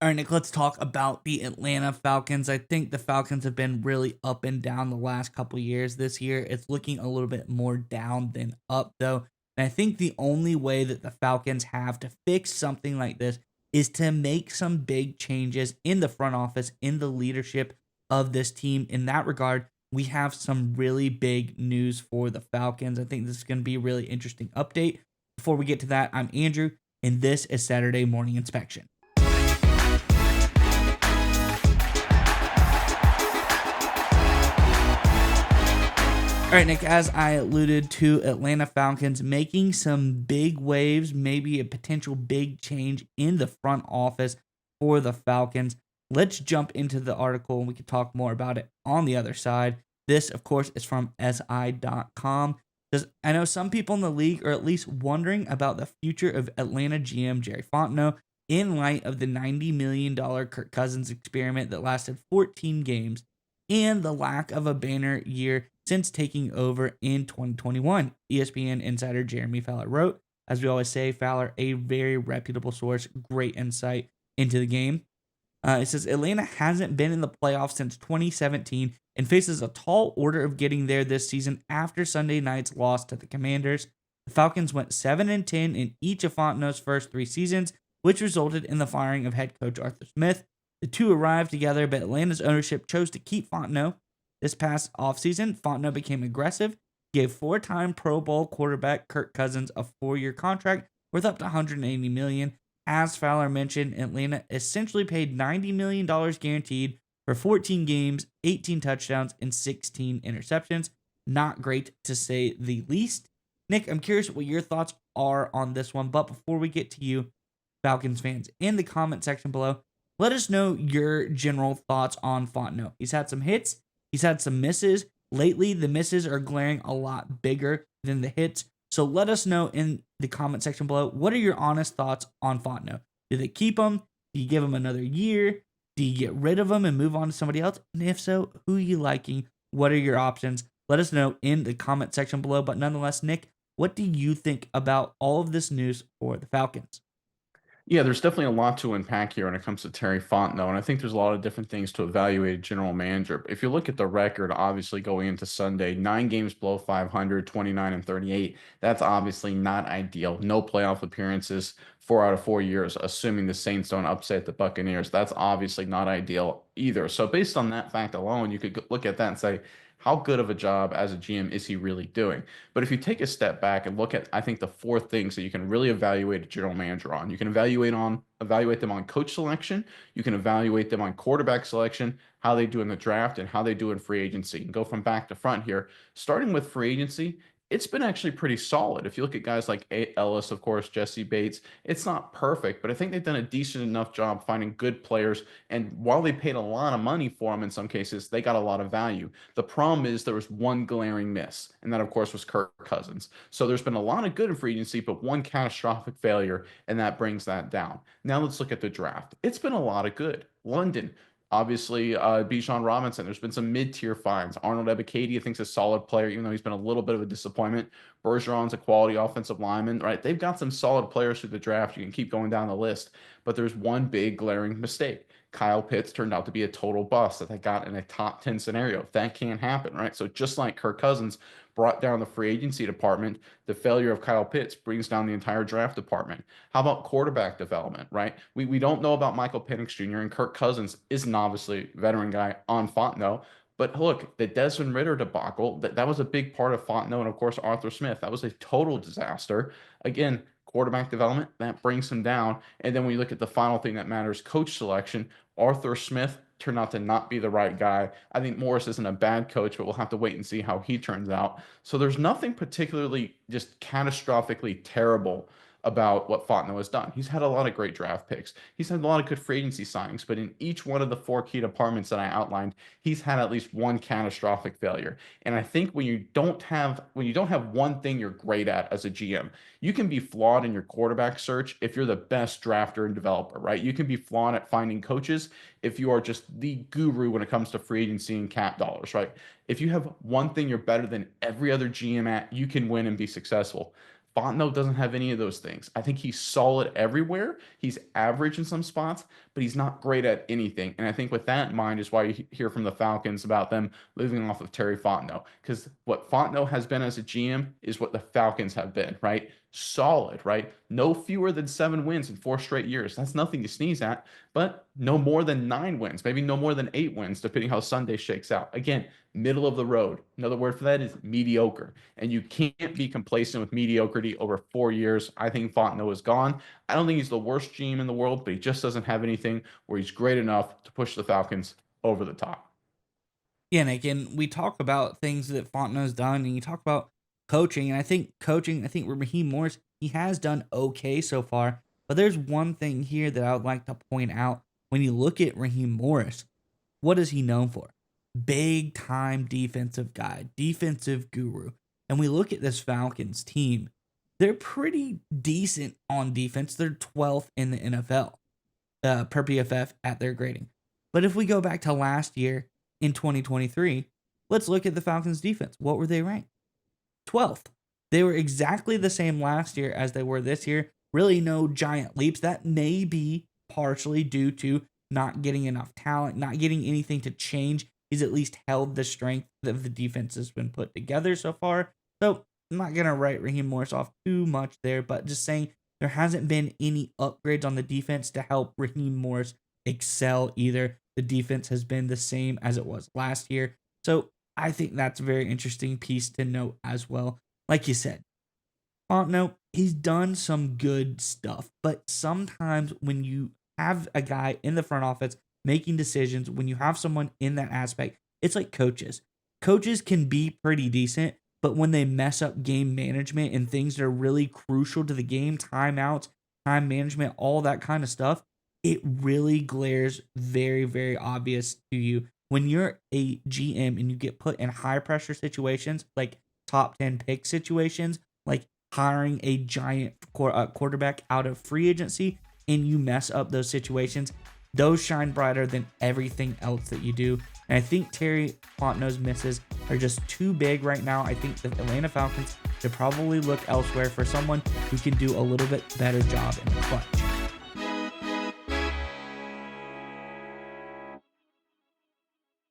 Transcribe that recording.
All right, Nick, let's talk about the Atlanta Falcons. I think the Falcons have been really up and down the last couple years. This year, it's looking a little bit more down than up, though. And I think the only way that the Falcons have to fix something like this is to make some big changes in the front office, in the leadership of this team. In that regard, we have some really big news for the Falcons. I think this is going to be a really interesting update. Before we get to that, I'm Andrew, and this is Saturday Morning Inspection. All right, Nick, as I alluded to, Atlanta Falcons making some big waves, maybe a potential big change in the front office for the Falcons. Let's jump into the article and we can talk more about it on the other side. This, of course, is from SI.com. Says, I know some people in the league are at least wondering about the future of Atlanta GM Jerry Fontenot in light of the $90 million Kirk Cousins experiment that lasted 14 games and the lack of a banner year since taking over in 2021. ESPN insider Jeremy Fowler wrote, as we always say, Fowler, a very reputable source, great insight into the game. It says Atlanta hasn't been in the playoffs since 2017 and faces a tall order of getting there this season after Sunday night's loss to the Commanders. The Falcons went 7-10 in each of Fontenot's first three seasons, which resulted in the firing of head coach Arthur Smith. The two arrived together, but Atlanta's ownership chose to keep Fontenot. This past offseason, Fontenot became aggressive, gave four-time Pro Bowl quarterback Kirk Cousins a 4-year contract worth up to $180 million. As Fowler mentioned, Atlanta essentially paid $90 million guaranteed for 14 games, 18 touchdowns, and 16 interceptions. Not great, to say the least. Nick, I'm curious what your thoughts are on this one, but before we get to you, Falcons fans, in the comment section below, let us know your general thoughts on Fontenot. He's had some hits, he's had some misses. Lately, the misses are glaring a lot bigger than the hits. So let us know in the comment section below, what are your honest thoughts on Fontenot? Do they keep him? Do you give him another year? Do you get rid of him and move on to somebody else? And if so, who are you liking? What are your options? Let us know in the comment section below. But nonetheless, Nick, what do you think about all of this news for the Falcons? Yeah, there's definitely a lot to unpack here when it comes to Terry Fontenot, and I think there's a lot of different things to evaluate a general manager. If you look at the record, obviously going into Sunday, 9 games below 500, 29 and 38. That's obviously not ideal. No playoff appearances, 4 out of 4 years, assuming the Saints don't upset the Buccaneers. That's obviously not ideal either. So based on that fact alone, you could look at that and say, how good of a job as a GM is he really doing? But if you take a step back and look at, I think the four things that you can really evaluate a general manager on, you can evaluate them on coach selection, you can evaluate them on quarterback selection, how they do in the draft, and how they do in free agency. And go from back to front here, starting with free agency. It's been actually pretty solid. If you look at guys like Ellis, of course, Jesse Bates, it's not perfect, but I think they've done a decent enough job finding good players. And while they paid a lot of money for them in some cases, they got a lot of value. The problem is there was one glaring miss, and that, of course, was Kirk Cousins. So there's been a lot of good in free agency, but one catastrophic failure, and that brings that down. Now let's look at the draft. It's been a lot of good. London, obviously, Bijan Robinson. There's been some mid-tier finds. Arnold Ebiketie, I think, is a solid player, even though he's been a little bit of a disappointment. Bergeron's a quality offensive lineman, right? They've got some solid players through the draft. You can keep going down the list, but there's one big glaring mistake. Kyle Pitts turned out to be a total bust that they got in a top 10 scenario. That can't happen, right? So just like Kirk Cousins brought down the free agency department, the failure of Kyle Pitts brings down the entire draft department. How about quarterback development, right? We don't know about Michael Penix Jr. and Kirk Cousins is an obviously veteran guy on Fontenot. But look, the Desmond Ritter debacle, that was a big part of Fontenot and, of course, Arthur Smith. That was a total disaster. Again, quarterback development, that brings him down. And then when you look at the final thing that matters, coach selection, Arthur Smith turned out to not be the right guy. I think Morris isn't a bad coach, but we'll have to wait and see how he turns out. So there's nothing particularly just catastrophically terrible about what Fontenot has done. He's had a lot of great draft picks. He's had a lot of good free agency signings, but in each one of the four key departments that I outlined, he's had at least one catastrophic failure. And I think when you don't have one thing you're great at as a GM, you can be flawed in your quarterback search if you're the best drafter and developer, right? You can be flawed at finding coaches if you are just the guru when it comes to free agency and cap dollars, right? If you have one thing you're better than every other GM at, you can win and be successful. Fontenot doesn't have any of those things. I think he's solid everywhere. He's average in some spots, but he's not great at anything. And I think with that in mind is why you hear from the Falcons about them living off of Terry Fontenot. Because what Fontenot has been as a GM is what the Falcons have been, right? Solid, right? No fewer than 7 wins in 4 straight years. That's nothing to sneeze at, but no more than 9 wins, maybe no more than 8 wins, depending how Sunday shakes out. Again, middle of the road. Another word for that is mediocre. And you can't be complacent with mediocrity over 4 years. I think Fontenot is gone. I don't think he's the worst GM in the world, but he just doesn't have anything where he's great enough to push the Falcons over the top. Yeah, Nick, and we talk about things that Fontenot's done, and you talk about coaching, and I think Raheem Morris, he has done okay so far, but there's one thing here that I would like to point out. When you look at Raheem Morris, what is he known for? Big time defensive guy, defensive guru. And we look at this Falcons team, they're pretty decent on defense. They're 12th in the NFL per PFF at their grading. But if we go back to last year in 2023, let's look at the Falcons defense. What were they ranked? 12th. They were exactly the same last year as they were this year. Really no giant leaps. That may be partially due to not getting enough talent, not getting anything to change. He's at least held the strength of the defense has been put together so far. So I'm not going to write Raheem Morris off too much there, but just saying there hasn't been any upgrades on the defense to help Raheem Morris excel either. The defense has been the same as it was last year. So I think that's a very interesting piece to note as well. Like you said, Fontenot, he's done some good stuff, but sometimes when you have a guy in the front office making decisions, when you have someone in that aspect, it's like coaches. Coaches can be pretty decent, but when they mess up game management and things that are really crucial to the game, timeouts, time management, all that kind of stuff, it really glares very, very obvious to you. When you're a GM and you get put in high pressure situations, like top 10 pick situations, like hiring a giant quarterback out of free agency, and you mess up those situations, those shine brighter than everything else that you do. And I think Terry Fontenot's misses are just too big right now. I think the Atlanta Falcons should probably look elsewhere for someone who can do a little bit better job in the clutch.